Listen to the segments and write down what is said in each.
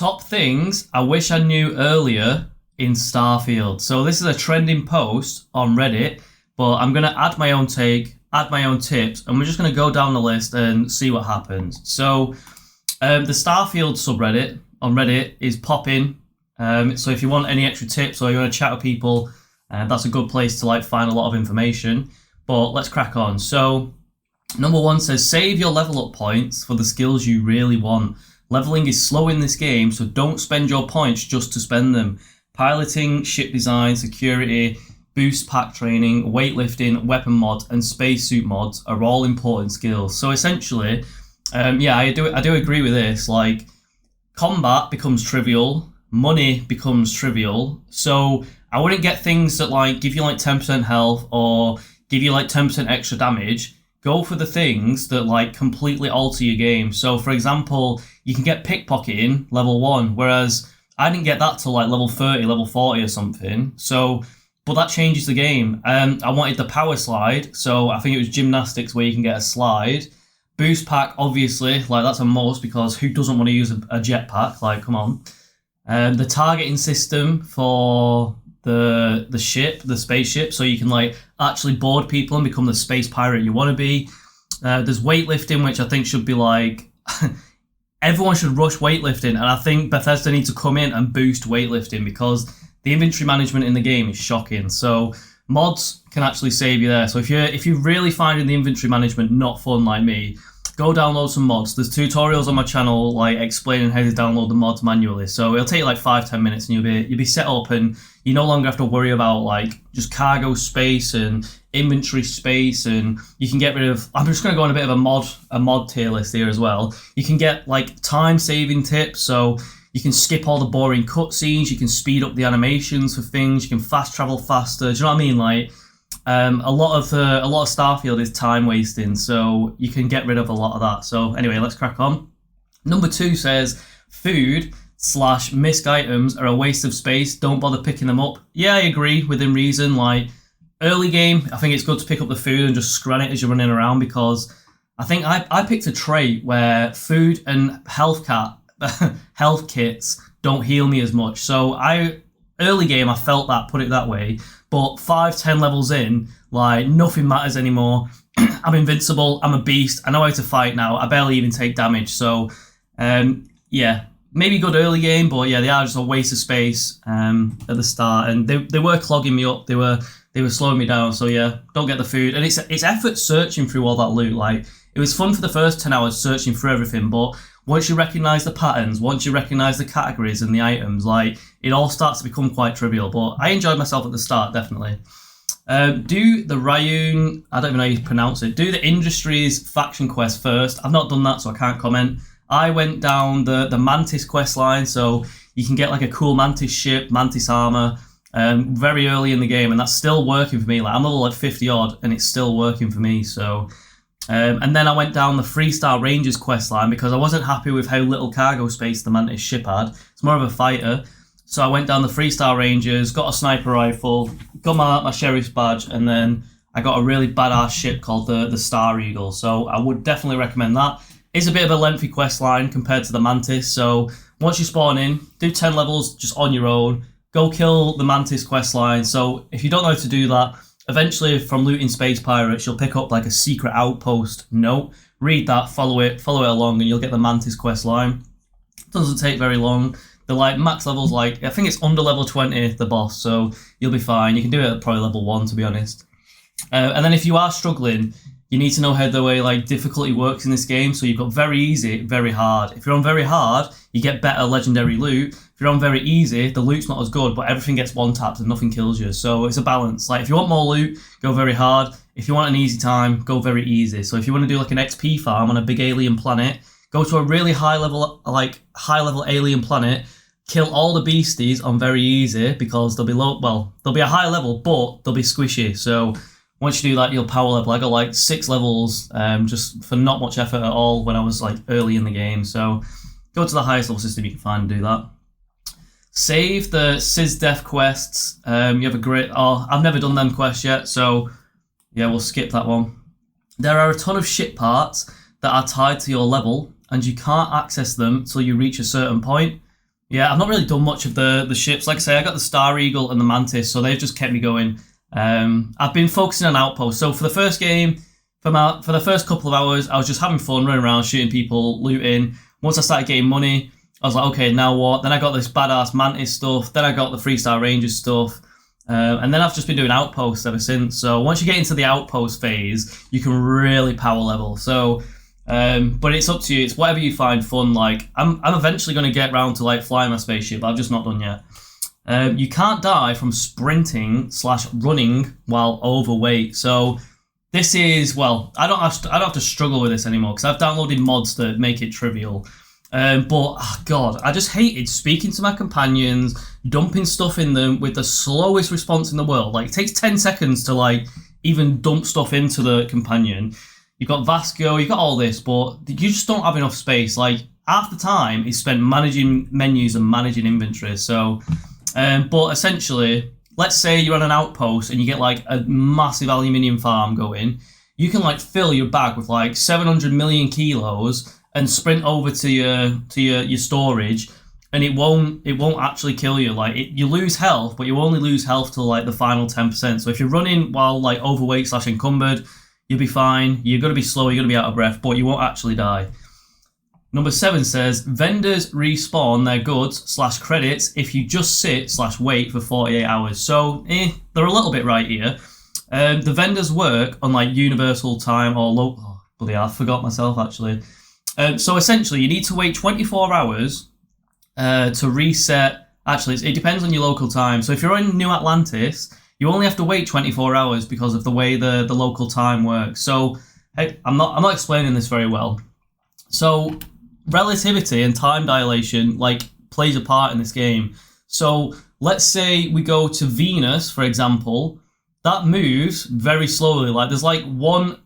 Top things I wish I knew earlier in Starfield. So this is a trending post on Reddit, but I'm going to add my own take, add my own tips, and we're just going to go down the list and see what happens. So the Starfield subreddit on Reddit is popping. So if you want any extra tips or you want to chat with people, that's a good place to like find a lot of information. But let's crack on. So number 1 says, save your level up points for the skills you really want. Leveling is slow in this game, so don't spend your points just to spend them. Piloting, ship design, security, boost pack training, weightlifting, weapon mods, and spacesuit mods are all important skills. So essentially, I do agree with this. Like, combat becomes trivial, money becomes trivial. So I wouldn't get things that like give you like 10% health or give you like 10% extra damage. Go for the things that like completely alter your game. So for example, you can get pickpocketing level 1, whereas I didn't get that till like level 30, level 40 or something. So, but that changes the game. I wanted the power slide, so I think it was gymnastics where you can get a slide. Boost pack, obviously, like that's a must because who doesn't want to use a jetpack? Like, come on. The targeting system for the spaceship, so you can like actually board people and become the space pirate you want to be. There's weightlifting, which I think should be like everyone should rush weightlifting, and I think Bethesda needs to come in and boost weightlifting because the inventory management in the game is shocking. So mods can actually save you there. So if you're really finding the inventory management not fun like me, go download some mods. There's tutorials on my channel like explaining how to download the mods manually. So it'll take you like 5-10 minutes and you'll be set up, and you no longer have to worry about like just cargo space and inventory space, and you can get rid of, I'm just going to go on a bit of a mod tier list here as well. You can get like time saving tips, so you can skip all the boring cutscenes, you can speed up the animations for things, you can fast travel faster. Do you know what I mean? Like a lot of Starfield is time wasting, so you can get rid of a lot of that. So anyway, let's crack on. Number 2 says food/misc items are a waste of space. Don't bother picking them up. Yeah, I agree within reason. Like early game, I think it's good to pick up the food and just scran it as you're running around, because I think I picked a trait where food and health kits don't heal me as much. So early game I felt that, put it that way. But 5-10 levels in, like nothing matters anymore. I'm invincible. I'm a beast. I know how to fight now. I barely even take damage. So yeah, maybe good early game, but yeah, they are just a waste of space at the start, and they were clogging me up. They were slowing me down. So yeah, don't get the food, and it's effort searching through all that loot. Like it was fun for the first 10 hours searching through everything, but once you recognise the patterns, once you recognise the categories and the items, like it all starts to become quite trivial. But I enjoyed myself at the start, definitely. Do the Ryun, I don't even know how you pronounce it, do the Industries faction quest first. I've not done that, so I can't comment. I went down the Mantis quest line, so you can get like a cool Mantis ship, Mantis armor, very early in the game, and that's still working for me. Like I'm level like 50 odd, and it's still working for me. So, and then I went down the 3-star Rangers quest line because I wasn't happy with how little cargo space the Mantis ship had. It's more of a fighter. So I went down the 3-star Rangers, got a sniper rifle, got my sheriff's badge, and then I got a really badass ship called the Star Eagle. So I would definitely recommend that. It's a bit of a lengthy quest line compared to the Mantis. So once you spawn in, do 10 levels just on your own. Go kill the Mantis quest line. So if you don't know how to do that, eventually from looting space pirates, you'll pick up like a secret outpost note. Read that, follow it along, and you'll get the Mantis quest line. Doesn't take very long. The like max levels, like I think it's under level 20, the boss, so you'll be fine. You can do it at probably level 1, to be honest. And then if you are struggling, you need to know how the way like difficulty works in this game. So you've got very easy, very hard. If you're on very hard, you get better legendary loot. If you're on very easy, the loot's not as good, but everything gets one-tapped and nothing kills you. So it's a balance. Like if you want more loot, go very hard. If you want an easy time, go very easy. So if you want to do like an XP farm on a big alien planet, go to a really high level alien planet, kill all the beasties on very easy because they'll be low. Well, they'll be a high level, but they'll be squishy. So once you do that, you'll power level. I got like 6 levels just for not much effort at all when I was like early in the game. So go to the highest level system you can find and do that. Save the SysDef quests. You have a great. Oh, I've never done them quests yet, so yeah, we'll skip that one. There are a ton of ship parts that are tied to your level, and you can't access them till you reach a certain point. Yeah, I've not really done much of the ships. Like I say, I got the Star Eagle and the Mantis, so they've just kept me going. I've been focusing on outposts. So for the first game, for the first couple of hours, I was just having fun, running around, shooting people, looting. Once I started getting money, I was like, okay, now what? Then I got this badass Mantis stuff. Then I got the 3-star Rangers stuff. And then I've just been doing outposts ever since. So once you get into the outpost phase, you can really power level. So, but it's up to you. It's whatever you find fun. Like I'm eventually going to get round to like flying my spaceship, but I've just not done yet. You can't die from sprinting/running while overweight. So this is, well, I don't have to struggle with this anymore because I've downloaded mods that make it trivial. But oh God, I just hated speaking to my companions, dumping stuff in them with the slowest response in the world. Like it takes 10 seconds to like even dump stuff into the companion. You've got Vasco, you've got all this, but you just don't have enough space. Like half the time is spent managing menus and managing inventory. So, but essentially, let's say you're on an outpost and you get like a massive aluminium farm going. You can like fill your bag with like 700 million kilos and sprint over to your storage, and it won't actually kill you. Like you lose health, but you only lose health till like the final 10%. So if you're running while like overweight/encumbered, you'll be fine. You're gonna be slow, you're gonna be out of breath, but you won't actually die. Number 7 says vendors respawn their goods/credits if you just sit/wait for 48 hours. So they're a little bit right here. The vendors work on like universal time or local. Oh, bloody hell, I forgot myself actually. So essentially, you need to wait 24 hours to reset. Actually, it depends on your local time. So if you're in New Atlantis, you only have to wait 24 hours because of the way the local time works. So hey, I'm not explaining this very well. So relativity and time dilation like plays a part in this game. So let's say we go to Venus, for example. That moves very slowly. Like there's like one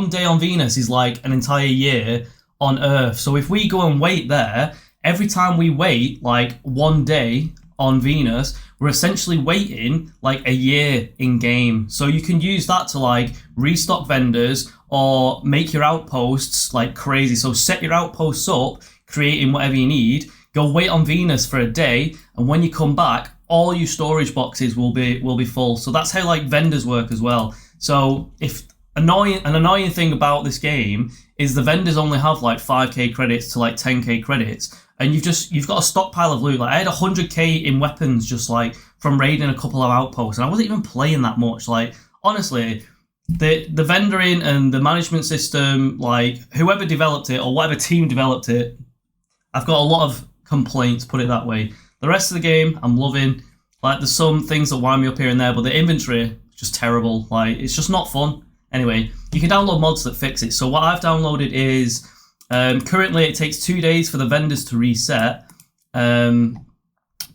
day on Venus is like an entire year on Earth. So if we go and wait there, every time we wait like 1 day on Venus, we're essentially waiting like a year in game. So you can use that to like restock vendors or make your outposts like crazy. So set your outposts up, creating whatever you need, go wait on Venus for a day, and when you come back, all your storage boxes will be full. So that's how like vendors work as well. So if an annoying thing about this game is the vendors only have like 5k credits to like 10k credits, and you've got a stockpile of loot. Like I had 100k in weapons just like from raiding a couple of outposts, and I wasn't even playing that much. Like honestly, the vendoring and the management system, like whoever developed it or whatever team developed it, I've got a lot of complaints, put it that way. The rest of the game I'm loving. Like there's some things that wind me up here and there, but the inventory is just terrible. Like it's just not fun. Anyway, you can download mods that fix it. So what I've downloaded is, currently it takes 2 days for the vendors to reset. But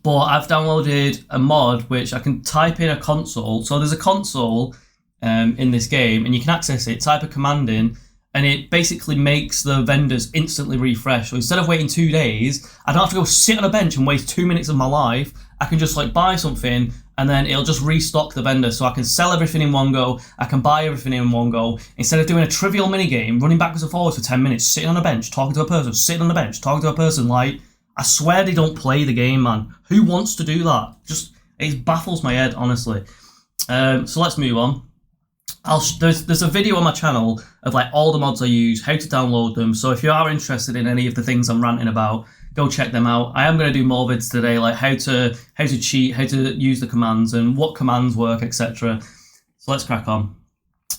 I've downloaded a mod which I can type in a console. So there's a console in this game and you can access it, type a command in, and it basically makes the vendors instantly refresh. So instead of waiting 2 days, I don't have to go sit on a bench and waste 2 minutes of my life. I can just like buy something and then it'll just restock the vendor. So I can sell everything in one go. I can buy everything in one go. Instead of doing a trivial minigame, running backwards and forwards for 10 minutes, sitting on a bench, talking to a person, sitting on the bench, talking to a person, like, I swear they don't play the game, man. Who wants to do that? Just, it baffles my head, honestly. So let's move on. There's a video on my channel of like all the mods I use, how to download them. So if you are interested in any of the things I'm ranting about, go check them out. I am going to do more vids today, like how to cheat, how to use the commands and what commands work, etc. So let's crack on.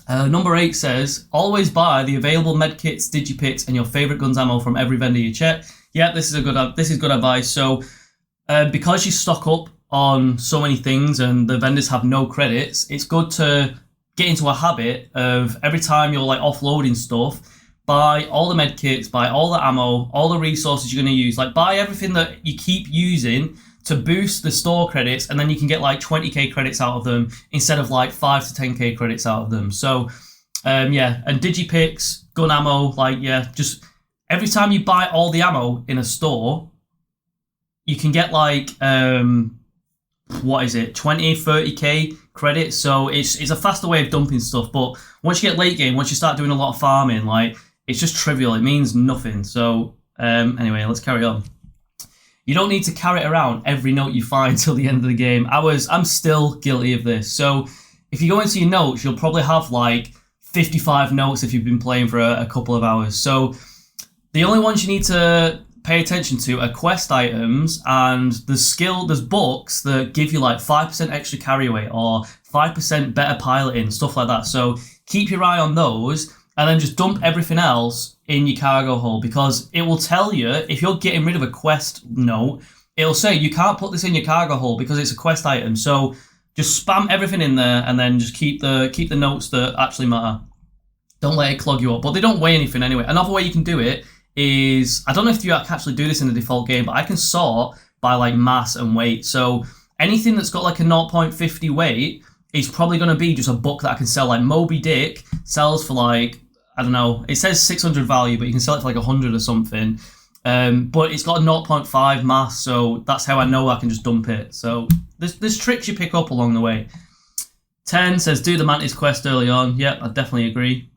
Number 8 says, always buy the available medkits, digipicks, and your favorite guns ammo from every vendor you check. Yeah, this is good advice. So because you stock up on so many things and the vendors have no credits, it's good to get into a habit of every time you're like offloading stuff, buy all the medkits, buy all the ammo, all the resources you're going to use. Like buy everything that you keep using to boost the store credits, and then you can get like 20k credits out of them instead of like 5 to 10k credits out of them. So yeah, and digipicks, gun ammo, like yeah, just every time you buy all the ammo in a store, you can get like 20, 30k credits. So it's a faster way of dumping stuff. But once you get late game, once you start doing a lot of farming, like it's just trivial. It means nothing. So anyway, let's carry on. You don't need to carry it around every note you find till the end of the game. I'm still guilty of this. So if you go into your notes, you'll probably have like 55 notes if you've been playing for a couple of hours. So the only ones you need to pay attention to are quest items, and there's books that give you like 5% extra carry weight or 5% better piloting, stuff like that. So keep your eye on those, and then just dump everything else in your cargo hold, because it will tell you if you're getting rid of a quest note, it'll say you can't put this in your cargo hold because it's a quest item. So just spam everything in there, and then just keep the notes that actually matter. Don't let it clog you up. But they don't weigh anything anyway. Another way you can do it is, I don't know if you can actually do this in the default game, but I can sort by like mass and weight. So anything that's got like a 0.50 weight is probably going to be just a book that I can sell. Like Moby Dick sells for like, I don't know, it says 600 value, but you can sell it for like 100 or something. But it's got a 0.5 mass, so that's how I know I can just dump it. So there's tricks you pick up along the way. 10 says do the Mantis quest early on. Yep, I definitely agree.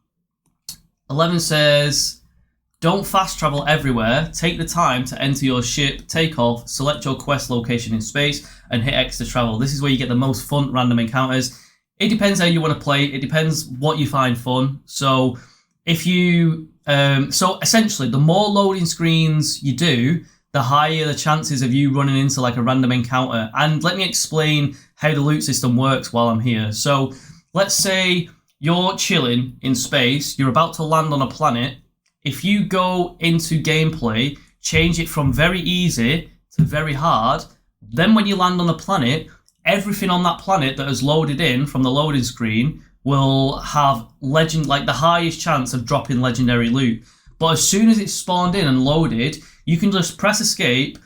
11 says don't fast travel everywhere. Take the time to enter your ship, take off, select your quest location in space, and hit X to travel. This is where you get the most fun random encounters. It depends how you want to play. It depends what you find fun. So if you, so essentially, the more loading screens you do, the higher the chances of you running into like a random encounter. And let me explain how the loot system works while I'm here. So let's say you're chilling in space, you're about to land on a planet. If you go into gameplay, change it from very easy to very hard, then when you land on the planet, everything on that planet that is loaded in from the loading screen will have the highest chance of dropping legendary loot. But as soon as it's spawned in and loaded, you can just press escape,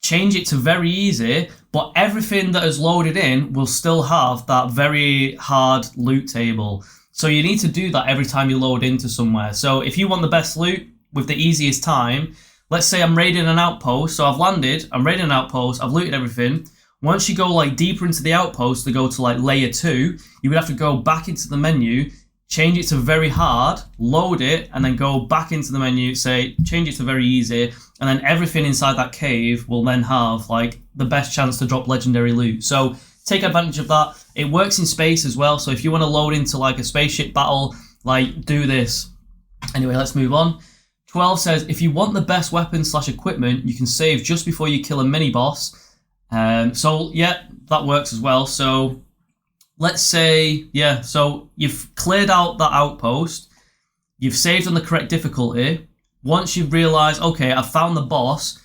change it to very easy, but everything that is loaded in will still have that very hard loot table. So you need to do that every time you load into somewhere. So if you want the best loot with the easiest time, let's say I'm raiding an outpost. So I've landed, I'm raiding an outpost, I've looted everything. Once you go like deeper into the outpost to go to like layer 2, you would have to go back into the menu, change it to very hard, load it, and then go back into the menu, say change it to very easy, and then everything inside that cave will then have like the best chance to drop legendary loot. So take advantage of that. It works in space as well, so if you want to load into like a spaceship battle, like do this. Anyway, let's move on. 12 says if you want the best weapon / equipment, you can save just before you kill a mini boss. So yeah, that works as well. So let's say, yeah, so you've cleared out that outpost, you've saved on the correct difficulty. Once you've realized, okay, I've found the boss,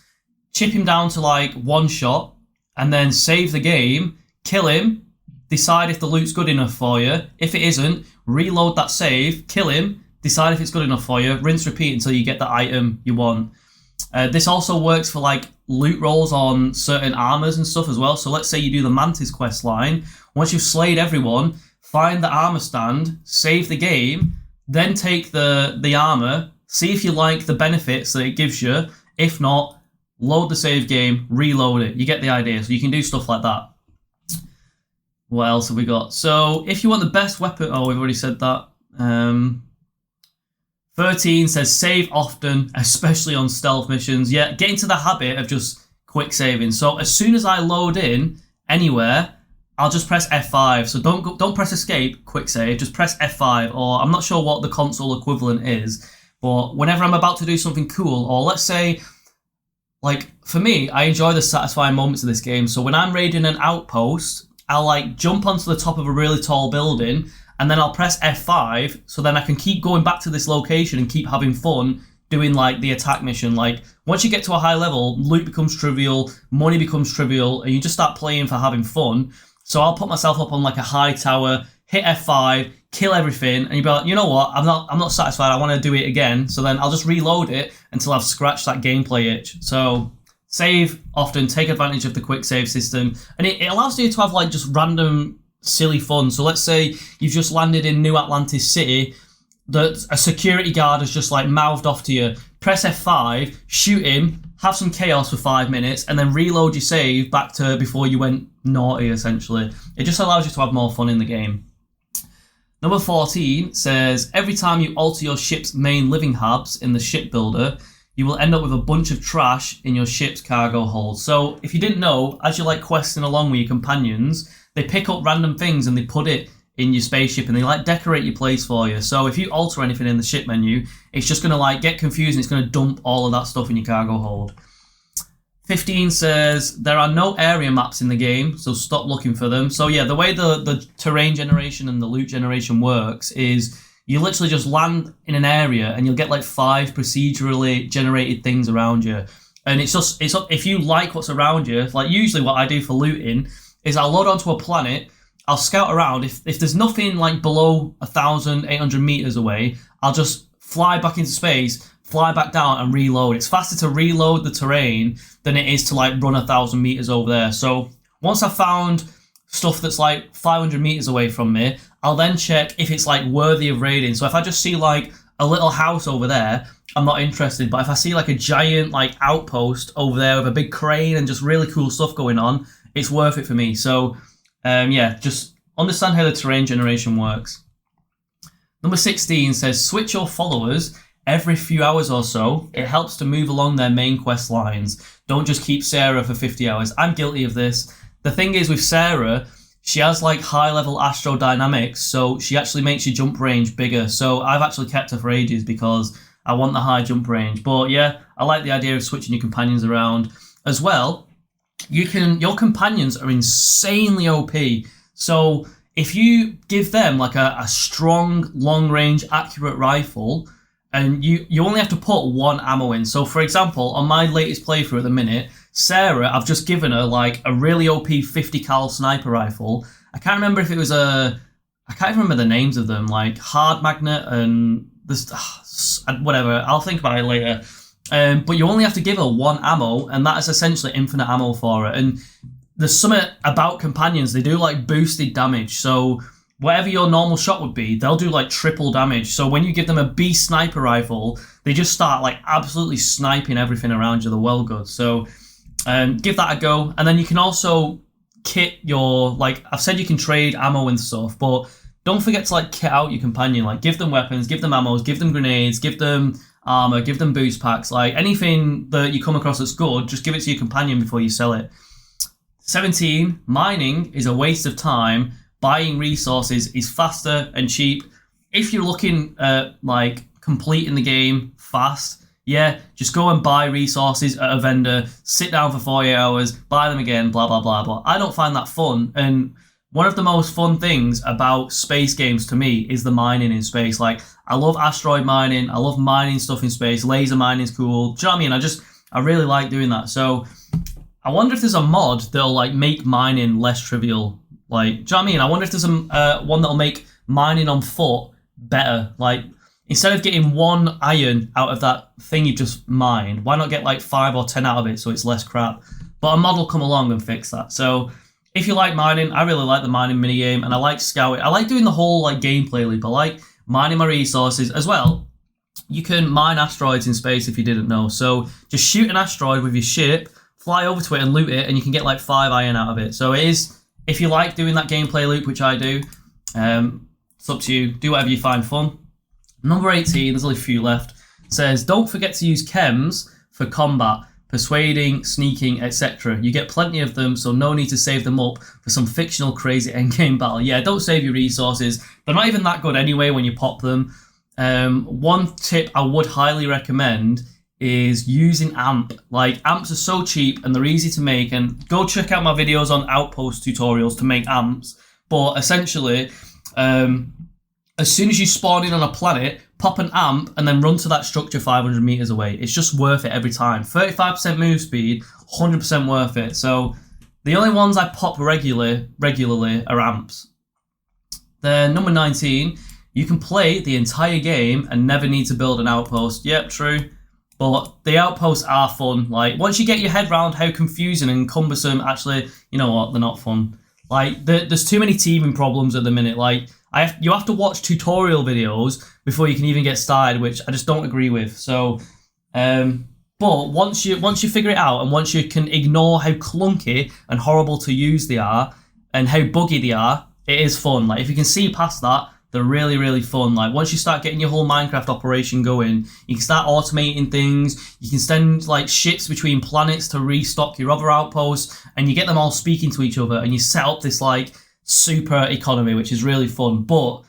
chip him down to like one shot, and then save the game, kill him, decide if the loot's good enough for you. If it isn't, reload that save, kill him, decide if it's good enough for you, rinse, repeat until you get the item you want. This also works for like loot rolls on certain armors and stuff as well. So let's say you do the Mantis quest line. Once you've slayed everyone, find the armor stand, save the game, then take the armor, see if you like the benefits that it gives you. If not, load the save game, reload it. You get the idea. So you can do stuff like that. What else have we got? So if you want the best weapon, oh, we've already said that. 13 says save often, especially on stealth missions. Yeah, get into the habit of just quick saving. So as soon as I load in anywhere, I'll just press F5. So don't press escape, quick save, just press F5, or I'm not sure what the console equivalent is, but whenever I'm about to do something cool, or let's say, like for me, I enjoy the satisfying moments of this game. So when I'm raiding an outpost, I'll like jump onto the top of a really tall building, and then I'll press F5, so then I can keep going back to this location and keep having fun doing like the attack mission. Like once you get to a high level, loot becomes trivial, money becomes trivial, and you just start playing for having fun. So I'll put myself up on like a high tower, hit F5, kill everything, and you'll be like, you know what, I'm not satisfied, I want to do it again. So then I'll just reload it until I've scratched that gameplay itch. So save often, take advantage of the quick save system, and it allows you to have like just random silly fun. So let's say you've just landed in New Atlantis City, that a security guard has just like mouthed off to you. Press F5, shoot him, have some chaos for 5 minutes, and then reload your save back to before you went naughty, essentially. It just allows you to have more fun in the game. Number 14 says every time you alter your ship's main living hubs in the shipbuilder, you will end up with a bunch of trash in your ship's cargo hold. So if you didn't know, as you're like questing along with your companions, they pick up random things and they put it in your spaceship and they like decorate your place for you. So if you alter anything in the ship menu, it's just gonna like get confused and it's gonna dump all of that stuff in your cargo hold. 15 says there are no area maps in the game, so stop looking for them. So yeah, the way the terrain generation and the loot generation works is you literally just land in an area and you'll get like 5 procedurally generated things around you. And it's if you like what's around you, like usually what I do for looting is I'll load onto a planet, I'll scout around. If there's nothing like below 1,800 meters away, I'll just fly back into space, fly back down and reload. It's faster to reload the terrain than it is to like run 1,000 meters over there. So once I've found stuff that's like 500 meters away from me, I'll then check if it's like worthy of raiding. So if I just see like a little house over there, I'm not interested. But if I see like a giant like outpost over there with a big crane and just really cool stuff going on, it's worth it for me. So yeah, just understand how the terrain generation works. Number 16 says switch your followers every few hours or so. It helps to move along their main quest lines. Don't just keep Sarah for 50 hours. I'm guilty of this. The thing is with Sarah, she has like high level astrodynamics, so she actually makes your jump range bigger. So I've actually kept her for ages because I want the high jump range. But yeah, I like the idea of switching your companions around as well. Your companions are insanely OP. So if you give them like a strong, long range, accurate rifle, and you only have to put 1 ammo in. So for example, on my latest playthrough at the minute, Sarah, I've just given her like a really OP 50 cal sniper rifle. I can't remember if it was I can't remember the names of them, like Hard Magnet and this, whatever. I'll think about it later. But you only have to give her 1 ammo, and that is essentially infinite ammo for her. And there's something about companions, they do like boosted damage. So whatever your normal shot would be, they'll do like triple damage. So when you give them a beast sniper rifle, they just start like absolutely sniping everything around you. They're well good. So give that a go. And then you can also kit your, like I've said, you can trade ammo and stuff, but don't forget to like kit out your companion. Like give them weapons, give them ammos, give them grenades, give them armor, give them boost packs. Like anything that you come across that's good, just give it to your companion before you sell it. 17, mining is a waste of time. Buying resources is faster and cheap. If you're looking at like completing the game fast, yeah, just go and buy resources at a vendor, sit down for 48 hours, buy them again, blah, blah, blah, blah. I don't find that fun. And one of the most fun things about space games to me is the mining in space. Like, I love asteroid mining. I love mining stuff in space. Laser mining's cool. Do you know what I mean? I really like doing that. So I wonder if there's a mod that'll like make mining less trivial. Like, do you know what I mean? I wonder if there's one that'll make mining on foot better. Like, instead of getting 1 iron out of that thing you just mined, why not get like 5 or 10 out of it so it's less crap? But a mod will come along and fix that. So if you like mining, I really like the mining minigame, and I like scouting. I like doing the whole like gameplay loop. I like mining my resources as well. You can mine asteroids in space if you didn't know. So just shoot an asteroid with your ship, fly over to it and loot it, and you can get like 5 iron out of it. So it is, if you like doing that gameplay loop, which I do, it's up to you. Do whatever you find fun. Number 18, there's only a few left, says, don't forget to use chems for combat, persuading, sneaking, etc. You get plenty of them, so no need to save them up for some fictional crazy endgame battle. Yeah, don't save your resources. They're not even that good anyway when you pop them. One tip I would highly recommend is using amp. Like, amps are so cheap and they're easy to make, and go check out my videos on outpost tutorials to make amps. But essentially, as soon as you spawn in on a planet, pop an amp and then run to that structure 500 meters away. It's just worth it every time. 35% move speed, 100% worth it. So the only ones I pop regularly are amps. Then number 19, you can play the entire game and never need to build an outpost. Yep, true. But the outposts are fun. Like, once you get your head around how confusing and cumbersome, actually, you know what, they're not fun. Like, there's too many teaming problems at the minute. Like, you have to watch tutorial videos before you can even get started, which I just don't agree with. So, but once you figure it out, and once you can ignore how clunky and horrible to use they are, and how buggy they are, it is fun. Like, if you can see past that, they're really, really fun. Like once you start getting your whole Minecraft operation going, you can start automating things. You can send like ships between planets to restock your other outposts, and you get them all speaking to each other, and you set up this like super economy, which is really fun. But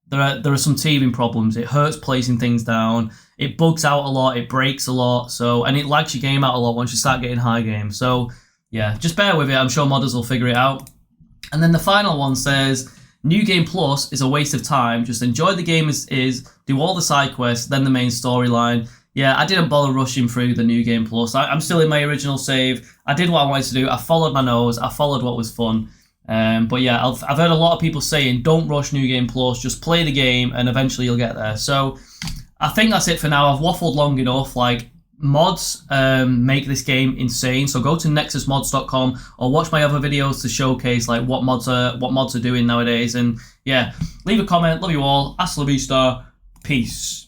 there are some teething problems. It hurts placing things down. It bugs out a lot. It breaks a lot. So, and it lags your game out a lot once you start getting high game. So yeah, just bear with it. I'm sure modders will figure it out. And then the final one says, New Game Plus is a waste of time. Just enjoy the game as is, do all the side quests, then the main storyline. Yeah, I didn't bother rushing through the New Game Plus. I'm still in my original save. I did what I wanted to do. I followed my nose. I followed what was fun. But yeah, I've heard a lot of people saying, don't rush New Game Plus. Just play the game and eventually you'll get there. So I think that's it for now. I've waffled long enough. Like, mods make this game insane, so go to nexusmods.com or watch my other videos to showcase like what mods are doing nowadays. And yeah, leave a comment. Love you all. Hasta la vista. Peace.